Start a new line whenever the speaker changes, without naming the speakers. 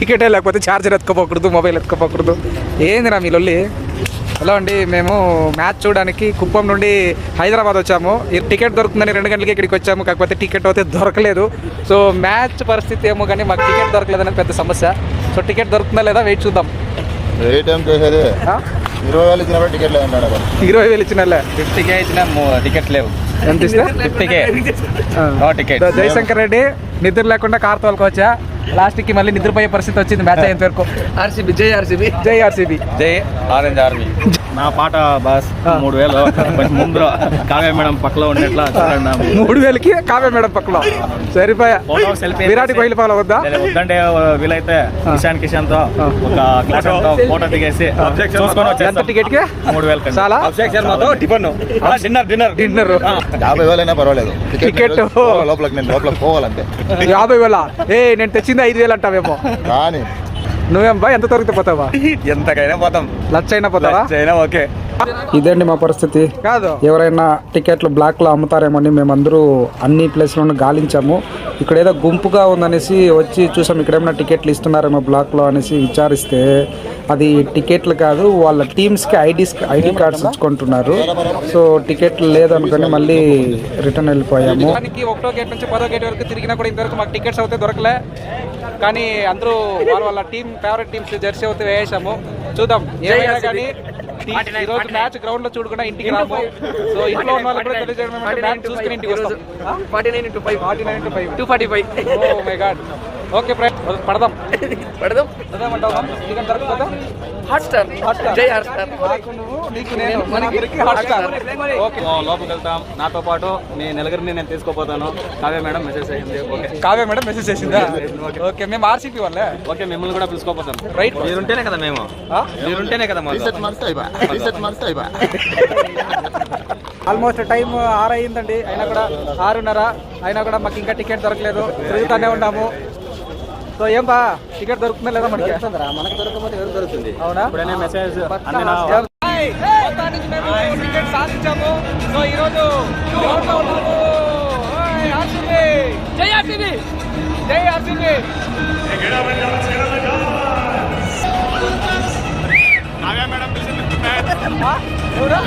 టికెటే లేకపోతే charger ఎత్తుకోపోకూడదు, mobile ఎత్తుకోపోకూడదు. ఏందిరా మీ లొల్లి? హలో అండి, మేము మ్యాచ్ చూడడానికి కుప్పం నుండి హైదరాబాద్ వచ్చాము. టికెట్ దొరుకుతుందని 2 గంటలకి ఇక్కడికి వచ్చాము. కాకపోతే టికెట్ అయితే దొరకలేదు. సో మ్యాచ్ పరిస్థితి ఏమో కానీ మాకు టికెట్ దొరకలేదని పెద్ద సమస్య. సో టికెట్ దొరుకుతుందా లేదా వెయిట్ చూద్దాం.
20,000 ఇచ్చిన టికెట్ లేదు.
20,000 ఇచ్చిన
50K ఇచ్చిన టికెట్ లేవు.
ఎంత ఇస్తా?
50K ticket.
జయశంకర్ రెడ్డి నిద్ర లేకుండా కార్ తోలుకోవచ్చా? లాస్ట్కి మళ్ళీ నిద్రపోయే పరిస్థితి వచ్చింది మ్యాచ్ అయ్యేంత వరకు.
ఆర్సీబీ జై ఆర్సీబీ,
జై ఆర్సీబీ,
జై ఆరెంజ్ ఆర్మీ. నా పాట బాస్ 3,000 ముందు కావ్య మేడం పక్కలో ఉన్నట్లా
3,000కి కావ్య మేడం పక్కలో సరిపోయా. విరాట్ కోహ్లీ ఫాలో వద్దా?
వద్దంటే వీలైతే కిషాన్ తో ఒక గ్లాస్ ఫోటో దిగేసి
ఎంత టికెట్ కి?
3,000
చాలా. డిన్నర్
50,000 అయినా పర్వాలేదు.
టికెట్
లోపలికి పోవాలంటే
50,000. నేను తెచ్చింది 5,000 అంటావేమో.
కానీ
నువ్వేం బా ఎంత దొరికితే పోతావా?
ఎంతకైనా పోతాం.
లచ్చ అయినా పోతావా?
ఓకే.
ఇదండి మా పరిస్థితి. కాదు ఎవరైనా టికెట్లు బ్లాక్లో అమ్ముతారేమని మేమందరూ అన్ని ప్లేస్లోనూ గాలించాము. ఇక్కడ ఏదో గుంపుగా ఉందనేసి వచ్చి చూసాం. ఇక్కడ ఏమైనా టికెట్లు ఇస్తున్నారేమో బ్లాక్లో అనేసి విచారిస్తే అది టికెట్లు కాదు, వాళ్ళ టీమ్స్కి ఐడి కార్డ్స్ ఇచ్చుకుంటున్నారు. సో టికెట్లు లేదనుకొని మళ్ళీ రిటర్న్ వెళ్ళిపోయాము. 1వ గేట్ నుంచి 10వ గేట్ వరకు తిరిగినా కూడా ఇంతవరకు మాకు టికెట్స్ అయితే దొరకలే. కానీ అందరూ వాళ్ళ టీమ్ ఫేవరెట్ టీమ్స్ జెర్సీ అయితే వేసాము. చూద్దాం ఏమైనా కానీ ఈరోజు మ్యాచ్ గ్రౌండ్ లో చూడకుండా ఇంటికి రాము. సో ఇంట్లో ఉన్న వాళ్ళు కూడా తెలియజేయడం మ్యాచ్ చూసుకుని ఇంటికి వస్తాం. 49-5 ఓ మై గాడ్. ఓకే పడదాం అంటావు. టికెట్ దొరకకపోతే హాట్స్టార్ జై హాట్స్టార్. నీకు నేను మనకి హాట్స్టార్. ఓకే
లోపలికి వెళ్తాం. నాతో పాటు మీ నలుగురిని నేను తీసుకోపోతాను. కావ్య మేడం మెసేజ్ అయ్యింది. ఓకే
కావ్య మేడం మెసేజ్ చేసిందా? ఓకే మేము ఆర్సీపీ వాళ్ళే.
ఓకే మిమ్మల్ని కూడా పిలుచుకోపోతాం.
రైట్
మీరుంటేనే కదా మేము. మీరుంటేనే కదా
ఆల్మోస్ట్ టైం 6 అయిందండి. అయినా కూడా 6:30 అయినా కూడా మాకు ఇంకా టికెట్ దొరకలేదు. తిరుగుతానే ఉన్నాము. సో ఏం బా టికెట్ దొరుకుతుందా లేదా? మనకి
దొరకకపోతే ఎవరు దొరుకుతుంది?
అవునా?
Message
ticket సాధించాము. సో ఈరోజు జై ఆర్సీబీ, జై ఆర్సీబీ. ఎవరా